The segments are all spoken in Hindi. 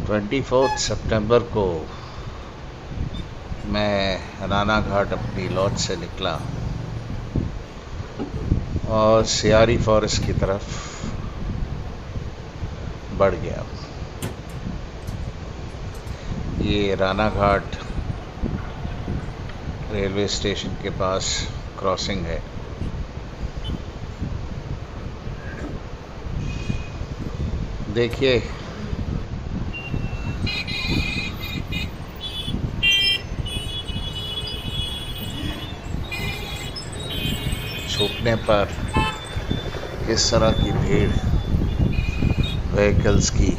24 सितंबर को मैं राना घाट अपनी लॉज से निकला और सियारी फॉरेस्ट की तरफ बढ़ गया। ये राना घाट रेलवे स्टेशन के पास क्रॉसिंग है। देखिए, छूटने पर किस तरह की भीड़ व्हीकल्स की।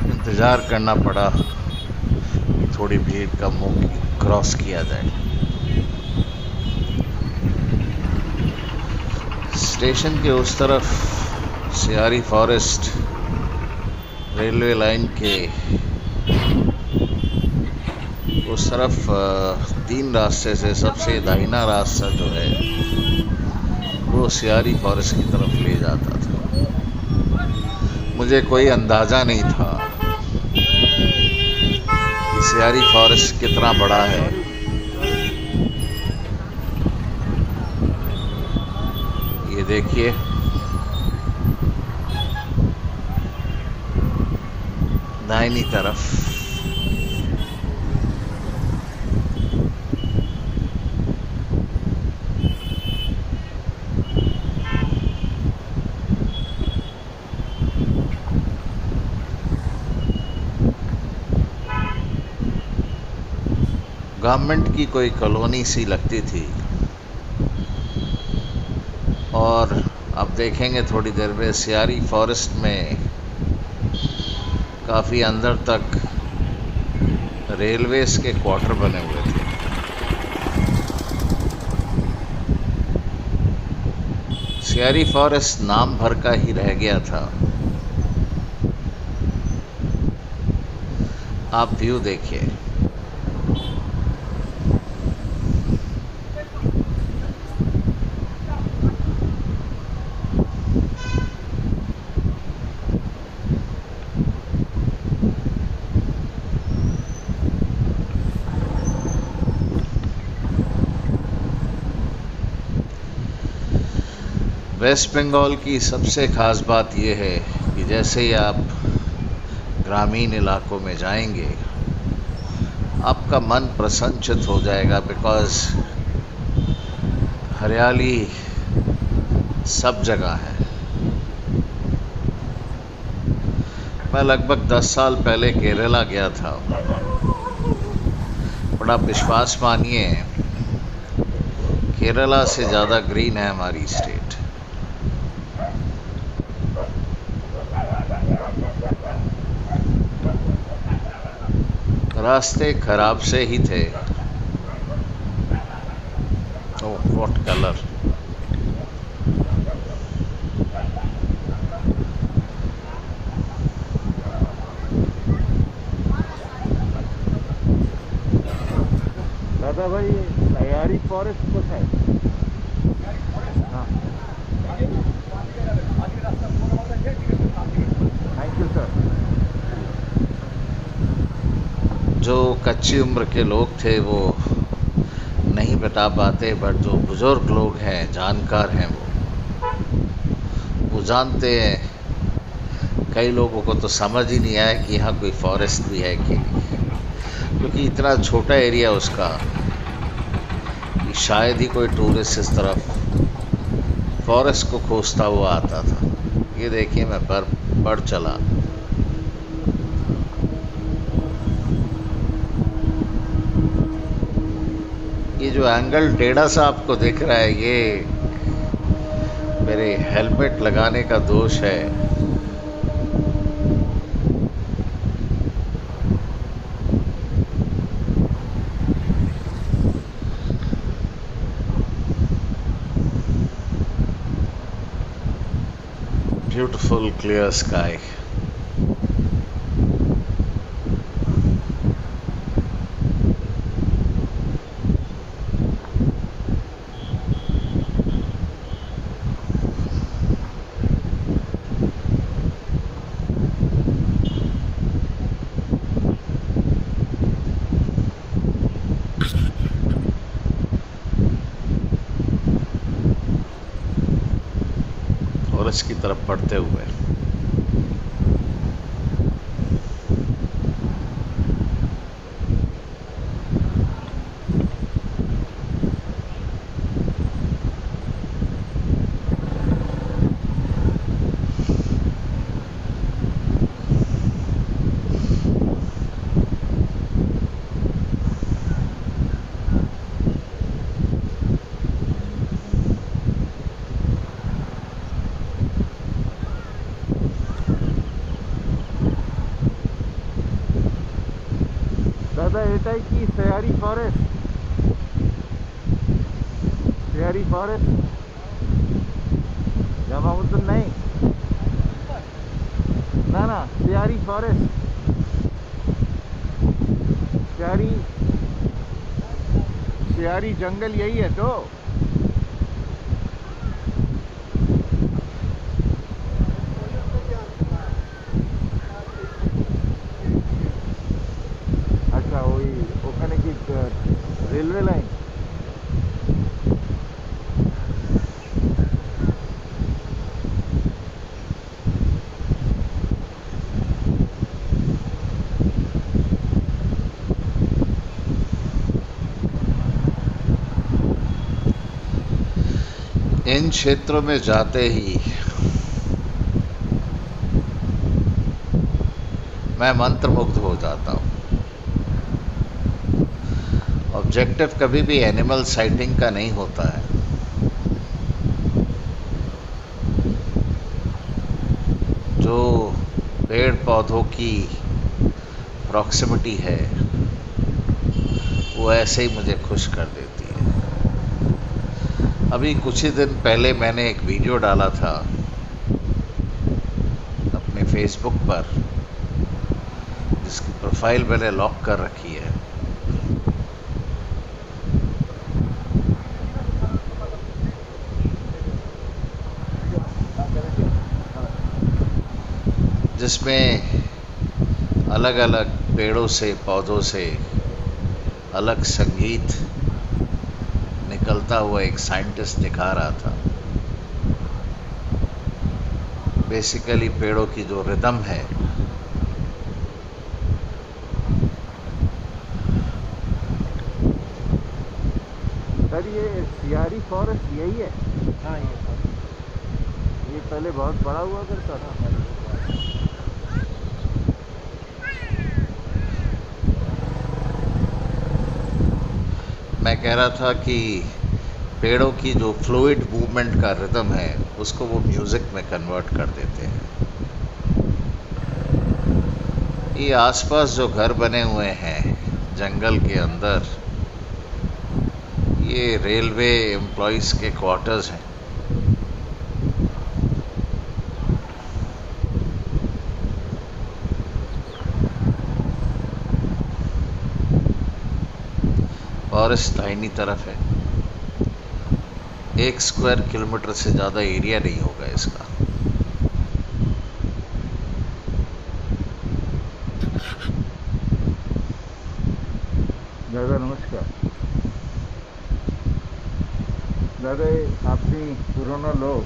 इंतज़ार करना पड़ा कि थोड़ी भीड़ कम हो क्रॉस किया जाए। स्टेशन के उस तरफ सियारी फॉरेस्ट रेलवे लाइन के उस तरफ 3 रास्ते से सबसे दाहिना रास्ता जो है वो सियारी फॉरेस्ट की तरफ ले जाता था। मुझे कोई अंदाज़ा नहीं था कि सियारी फॉरेस्ट कितना बड़ा है। ये देखिए, दाहिनी तरफ गवर्नमेंट की कोई कॉलोनी सी लगती थी। और अब देखेंगे थोड़ी देर में सियारी फॉरेस्ट में काफ़ी अंदर तक रेलवेज के क्वार्टर बने हुए थे। सियारी फॉरेस्ट नाम भर का ही रह गया था। आप व्यू देखिए, वेस्ट बंगाल की सबसे ख़ास बात यह है कि जैसे ही आप ग्रामीण इलाकों में जाएंगे आपका मन प्रसन्नचित हो जाएगा, बिकॉज़ हरियाली सब जगह है। मैं लगभग 10 साल पहले केरला गया था। बड़ा विश्वास मानिए, केरला से ज़्यादा ग्रीन है हमारी स्टेट। रास्ते खराब से ही थे। ओह, व्हाट कलर! दादा भाई, सियारी फॉरेस्ट कोথায়? हाँ, थैंक यू सर। जो कच्ची उम्र के लोग थे वो नहीं बता पाते, बट जो बुज़ुर्ग लोग हैं, जानकार हैं, वो जानते हैं। कई लोगों को तो समझ ही नहीं आया कि यहाँ कोई फॉरेस्ट भी है कि नहीं, क्योंकि इतना छोटा एरिया उसका कि शायद ही कोई टूरिस्ट इस तरफ फॉरेस्ट को खोजता हुआ आता था। ये देखिए, मैं बढ़ चला। ये जो एंगल टेढ़ा सा आपको दिख रहा है, ये मेरे हेलमेट लगाने का दोष है। Beautiful clear sky. फॉरेस्ट की तरफ बढ़ते हुए। দাদা এটাই কি শেয়ারি ফরেস্ট? শেয়ারি ফরেস্ট জামামুদ্দিন नहीं ना ना শেয়ারি फॉरेस्ट শেয়ারি শেয়ারি जंगल यही है तो अच्छा ওই ওখানে কি রেলওয়ে লাইন इन क्षेत्रों में जाते ही मैं मंत्रमुग्ध हो जाता हूँ। ऑब्जेक्टिव कभी भी एनिमल साइटिंग का नहीं होता है, जो पेड़ पौधों की प्रॉक्सिमिटी है वो ऐसे ही मुझे खुश कर देती है। अभी कुछ ही दिन पहले मैंने एक वीडियो डाला था अपने फेसबुक पर, जिसकी प्रोफाइल मैंने लॉक कर रखी है। जिसमें अलग अलग पेड़ों से पौधों से अलग संगीत निकलता हुआ एक साइंटिस्ट दिखा रहा था। बेसिकली पेड़ों की जो रिदम है सर ये सियारी फॉरेस्ट यही है? हाँ ये पहले बहुत बड़ा हुआ करता था। मैं कह रहा था कि पेड़ों की जो फ्लूइड मूवमेंट का रिदम है उसको वो म्यूज़िक में कन्वर्ट कर देते हैं। ये आसपास जो घर बने हुए हैं जंगल के अंदर, ये रेलवे एम्प्लॉइज़ के क्वार्टर्स हैं। फॉरेस्ट दाहिनी तरफ है। 1 स्क्वायर किलोमीटर से ज़्यादा एरिया नहीं होगा इसका। दादा नमस्कार। दादा আপনি পুরনো লোক,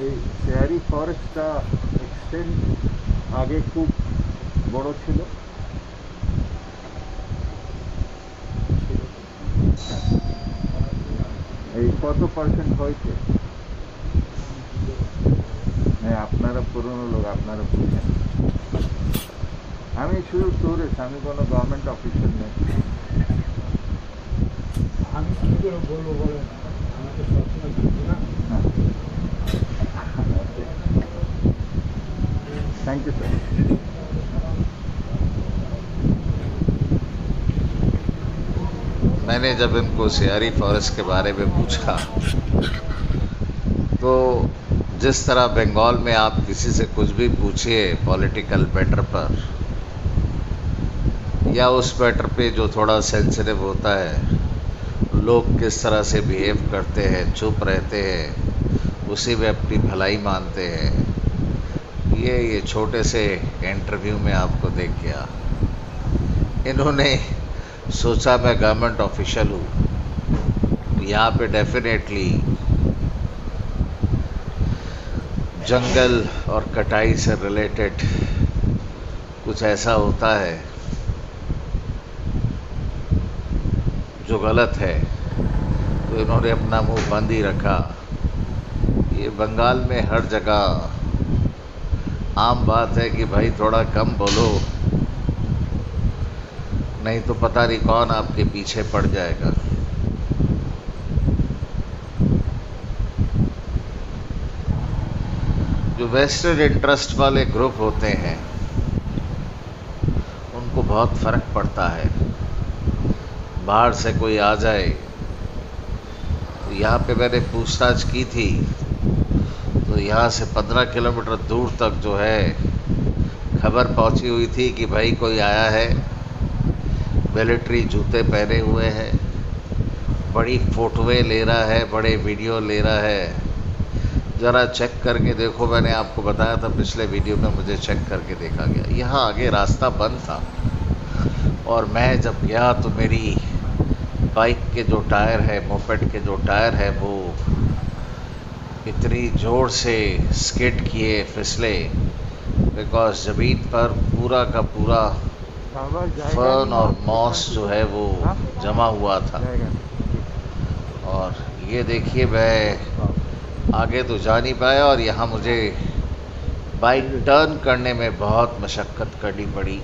এই শেয়ারি ফরেস্টটা এক্সটেন্ড আগে খুব বড় ছিল। এই কত পার্সেন্ট হয়েছে? হ্যাঁ আপনারা পুরনো লোক, আপনারা বুঝেন। আমি শুধু টুরিস্ট, আমি কোনো গভর্নমেন্ট অফিসার নেই। আমি কি করে বলবো বলেন, আমি তো সবসময় বুঝি না। Thank you sir. मैंने जब इनको सियारी फॉरेस्ट के बारे में पूछा तो जिस तरह बंगाल में आप किसी से कुछ भी पूछिए पॉलिटिकल मैटर पर या उस मैटर पे जो थोड़ा सेंसिटिव होता है, लोग किस तरह से बिहेव करते हैं, चुप रहते हैं, उसी में अपनी भलाई मानते हैं। ये छोटे से इंटरव्यू में आपको देख गया। इन्होंने सोचा मैं गवर्नमेंट ऑफिशियल हूँ, यहाँ पे डेफिनेटली जंगल और कटाई से रिलेटेड कुछ ऐसा होता है जो गलत है, तो इन्होंने अपना मुंह बंद ही रखा। ये बंगाल में हर जगह आम बात है कि भाई थोड़ा कम बोलो, नहीं तो पता नहीं कौन आपके पीछे पड़ जाएगा। जो वेस्टेड इंटरेस्ट वाले ग्रुप होते हैं उनको बहुत फर्क पड़ता है। बाहर से कोई आ जाए, तो यहाँ पे मैंने पूछताछ की थी, तो यहाँ से 15 किलोमीटर दूर तक जो है खबर पहुँची हुई थी कि भाई कोई आया है, मिलिट्री जूते पहने हुए हैं, बड़ी फोटोएं ले रहा है, बड़े वीडियो ले रहा है, ज़रा चेक करके देखो। मैंने आपको बताया था पिछले वीडियो में, मुझे चेक करके देखा गया। यहाँ आगे रास्ता बंद था और मैं जब गया तो मेरी बाइक के जो टायर है, मोपेड के जो टायर है, वो इतनी ज़ोर से स्किड किए, फिसले, बिकॉज ज़मीन पर पूरा का पूरा फर्न और मॉस जो है वो जमा हुआ था। और ये देखिए, मैं आगे तो जा नहीं पाया और यहाँ मुझे बाइक टर्न करने में बहुत मशक्क़त करनी पड़ी।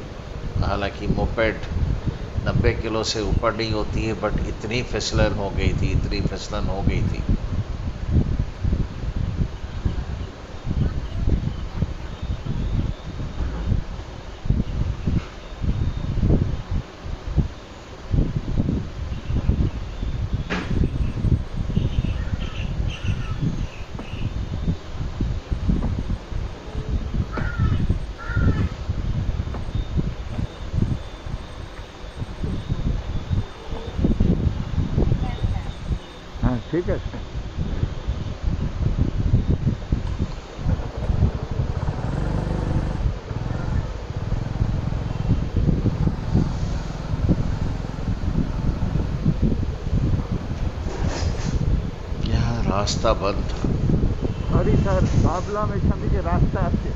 हालांकि मोपेड 90 किलो से ऊपर नहीं होती है, बट इतनी फिसलन हो गई थी, इतनी फिसलन हो गई थी। हाँ ठीक है। यहाँ रास्ता बंद था। अरे सर बाबला में के रास्ता আছে।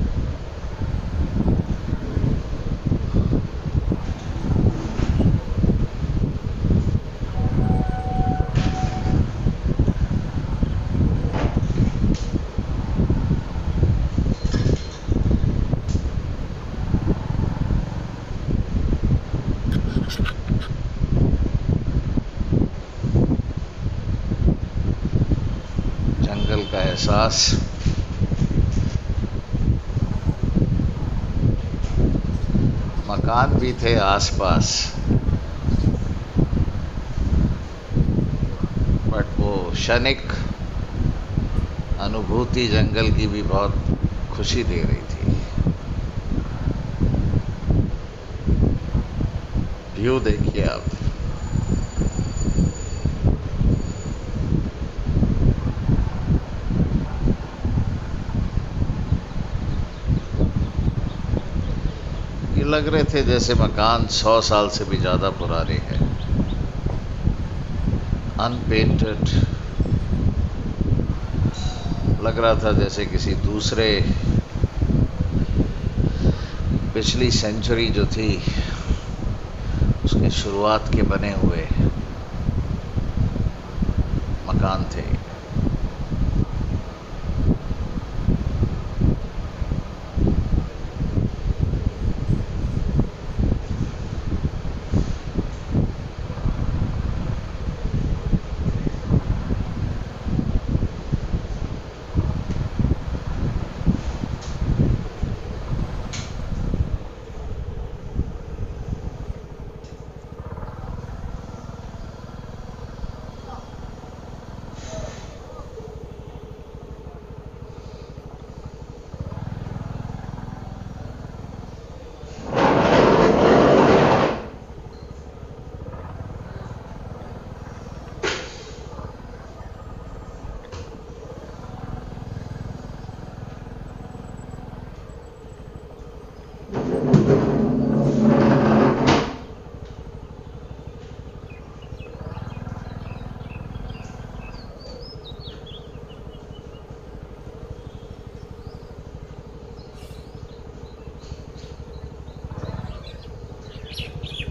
जंगल का एहसास, मकान भी थे आसपास, बट वो क्षणिक अनुभूति जंगल की भी बहुत खुशी दे रही थी। व्यू देखिए आप। ये लग रहे थे जैसे मकान 100 साल से भी ज़्यादा पुराने हैं, अनपेंटेड। लग रहा था जैसे किसी दूसरे, पिछली सेंचुरी जो थी उसके शुरुआत के बने हुए मकान थे।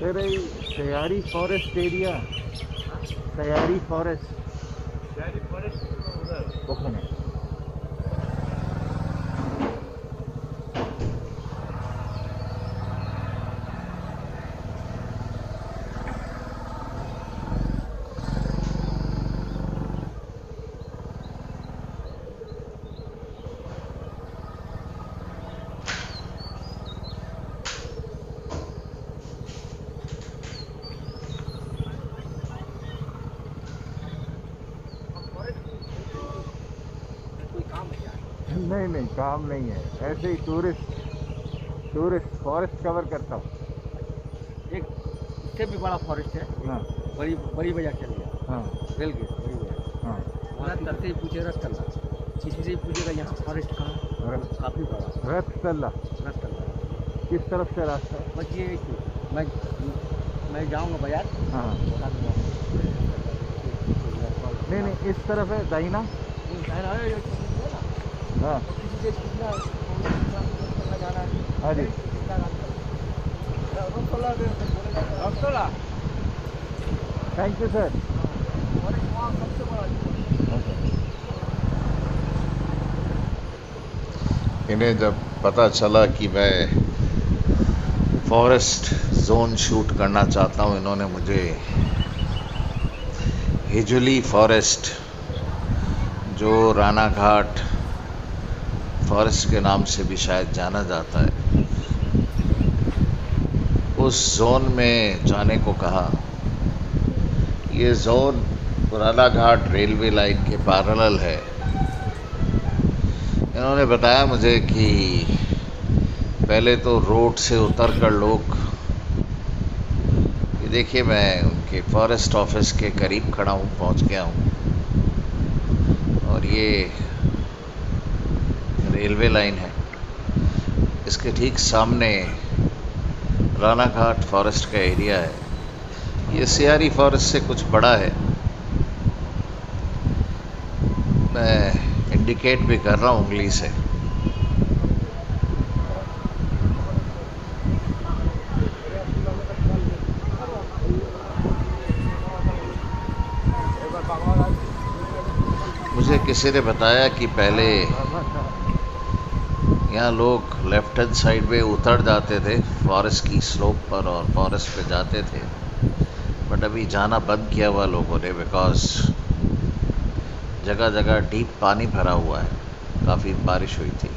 सर ये सयारी फॉरेस्ट एरिया, सयारी फॉरेस्ट ওখানে नहीं नहीं काम नहीं है, ऐसे ही टूरिस्ट फॉरेस्ट कवर करता हूँ। एक इससे भी बड़ा फॉरेस्ट है, हाँ बड़ी बड़ी बाजार चल गया, हाँ रेल गेट बड़ी बाजार। हाँ वहाँ तरते ही पूछे रथ तल्ला, किसी से ही पूछेगा यहाँ फॉरेस्ट कहाँ है, काफ़ी बड़ा रथ तल्ला रथ तल्ला। किस तरफ से रास्ता है? बस ये एक ही, मैं जाऊँगा बाजार, हाँ बता दूँगा। नहीं नहीं इस तरफ है दाहिना। हाँ किसी से पूछना है, जाना है। हाँ जी थैंक यू सर। इन्हें जब पता चला कि मैं फॉरेस्ट जोन शूट करना चाहता हूँ, इन्होंने मुझे हिजुली फॉरेस्ट, जो रानाघाट फॉरेस्ट के नाम से भी शायद जाना जाता है, उस जोन में जाने को कहा। ये जोन रानाघाट रेलवे लाइन के पैरेलल है। इन्होंने बताया मुझे कि पहले तो रोड से उतर कर लोग, ये देखिए मैं उनके फॉरेस्ट ऑफिस के करीब खड़ा हूँ, पहुँच गया हूँ, और ये रेलवे लाइन है। इसके ठीक सामने रानाघाट फॉरेस्ट का एरिया है। ये सियारी फॉरेस्ट से कुछ बड़ा है। मैं इंडिकेट भी कर रहा हूँ उंगली से। मुझे किसी ने बताया कि पहले यहाँ लोग लेफ्ट हैंड साइड में उतर जाते थे फॉरेस्ट की स्लोप पर और फॉरेस्ट पे जाते थे, बट अभी जाना बंद किया हुआ लोगों ने, बिकॉज जगह जगह डीप पानी भरा हुआ है, काफ़ी बारिश हुई थी।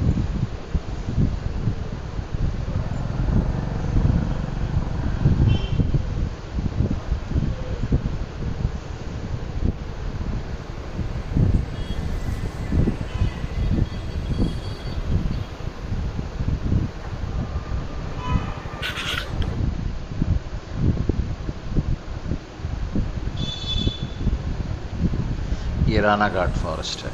ये रानाघाट फॉरेस्ट है।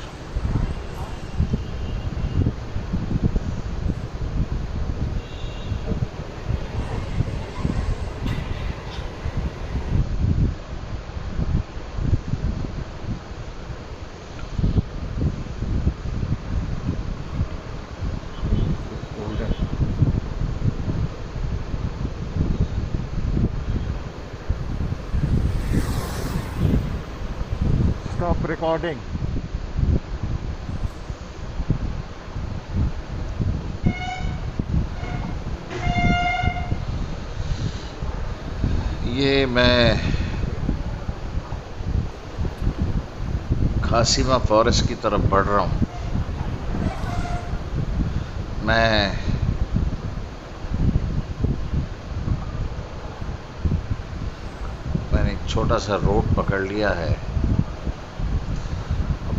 Stop recording. ये मैं खासीमा फॉरेस्ट की तरफ बढ़ रहा हूँ। मैंने एक छोटा सा रोड पकड़ लिया है।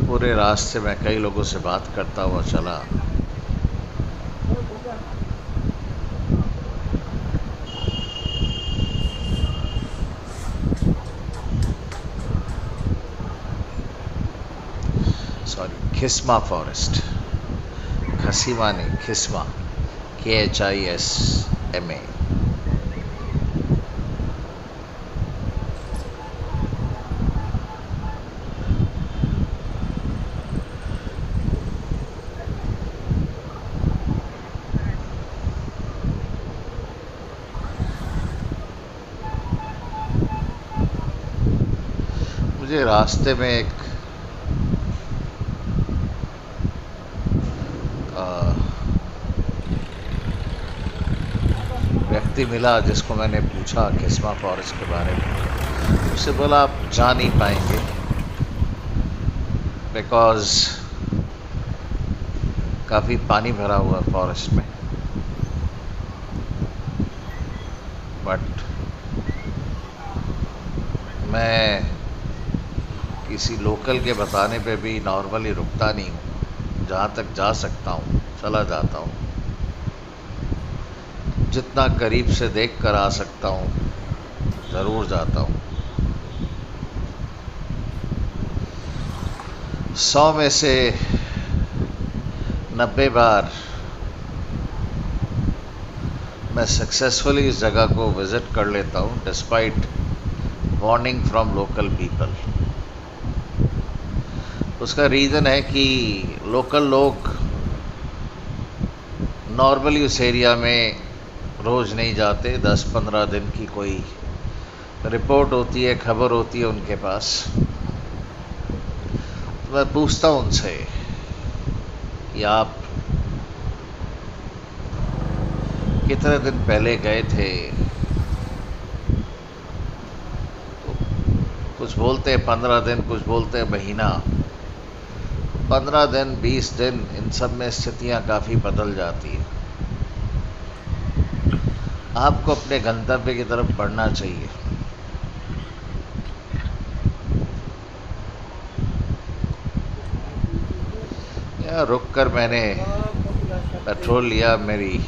पूरे रास्ते में कई लोगों से बात करता हुआ चला। सॉरी, खिस्मा फॉरेस्ट, खसीमा नहीं, खिस्मा, KHISMA। मुझे रास्ते में एक व्यक्ति मिला जिसको मैंने पूछा किस्मा फॉरेस्ट के बारे में। उससे बोला आप जा नहीं पाएंगे बिकॉज काफ़ी पानी भरा हुआ है फॉरेस्ट में। बट मैं किसी लोकल के बताने पे भी नॉर्मली रुकता नहीं हूँ, जहाँ तक जा सकता हूँ चला जाता हूँ, जितना करीब से देख कर आ सकता हूँ ज़रूर जाता हूँ। 100 में से 90 बार मैं सक्सेसफुली इस जगह को विज़िट कर लेता हूँ despite warning from local people. उसका रीज़न है कि लोकल लोग नॉर्मली उस एरिया में रोज़ नहीं जाते। 10-15 दिन की कोई रिपोर्ट होती है, खबर होती है उनके पास। तो मैं पूछता हूँ उनसे कि आप कितने दिन पहले गए थे, तो कुछ बोलते हैं 15 दिन, कुछ बोलते हैं महीना। 15 दिन 20 दिन इन सब में स्थितियाँ काफ़ी बदल जाती हैं। आपको अपने गंतव्य की तरफ बढ़ना चाहिए। यहाँ रुककर मैंने पेट्रोल लिया। मेरी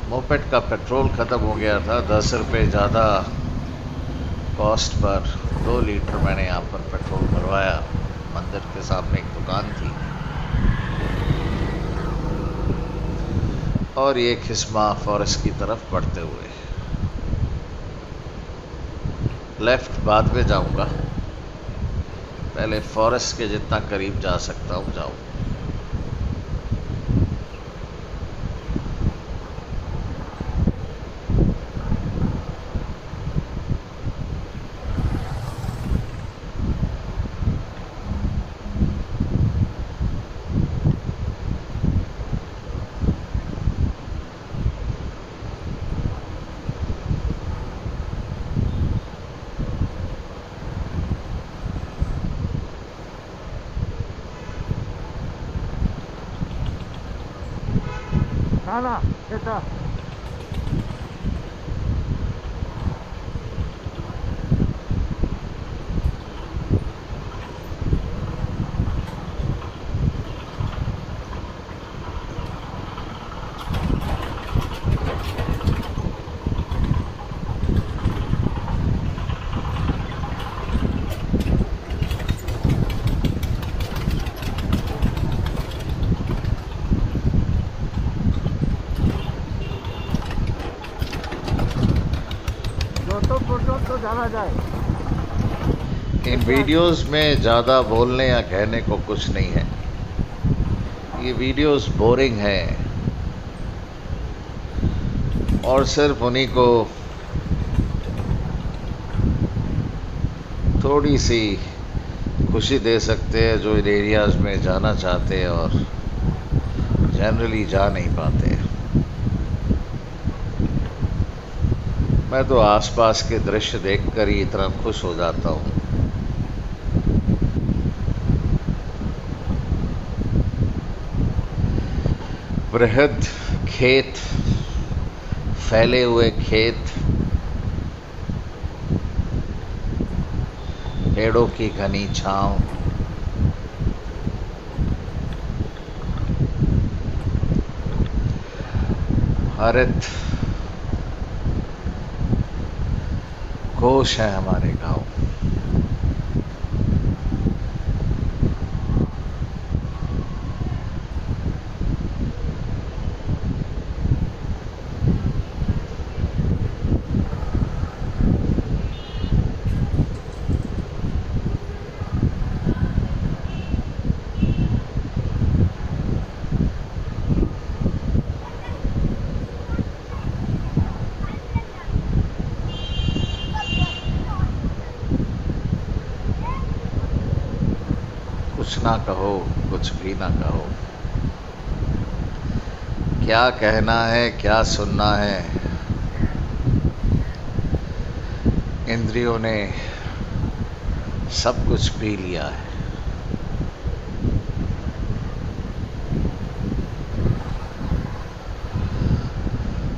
मोपेड का पेट्रोल ख़त्म हो गया था। 10 रुपये ज़्यादा कॉस्ट पर 2 लीटर मैंने यहाँ पर पेट्रोल भरवाया। मंदिर के सामने एक दुकान थी और ये खिस्मा फॉरेस्ट की तरफ बढ़ते हुए लेफ्ट बाद में जाऊंगा। पहले फॉरेस्ट के जितना करीब जा सकता हूँ जाऊँ। खाना बेटा तो जाना जाए। इन वीडियोस में ज़्यादा बोलने या कहने को कुछ नहीं है। ये वीडियोस बोरिंग है और सिर्फ उन्हीं को थोड़ी सी खुशी दे सकते हैं जो इन एरियाज़ में जाना चाहते हैं और जनरली जा नहीं पाते। मैं तो आसपास के दृश्य देखकर ही इतना खुश हो जाता हूँ। बृहद खेत, फैले हुए खेत, पेड़ों की घनी छांव, हरित घोष है हमारे गांव। ना कहो, कुछ भी ना कहो, क्या कहना है क्या सुनना है, इंद्रियों ने सब कुछ पी लिया है।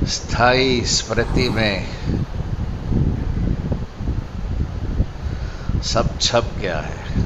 स्थायी स्मृति में सब छप गया है।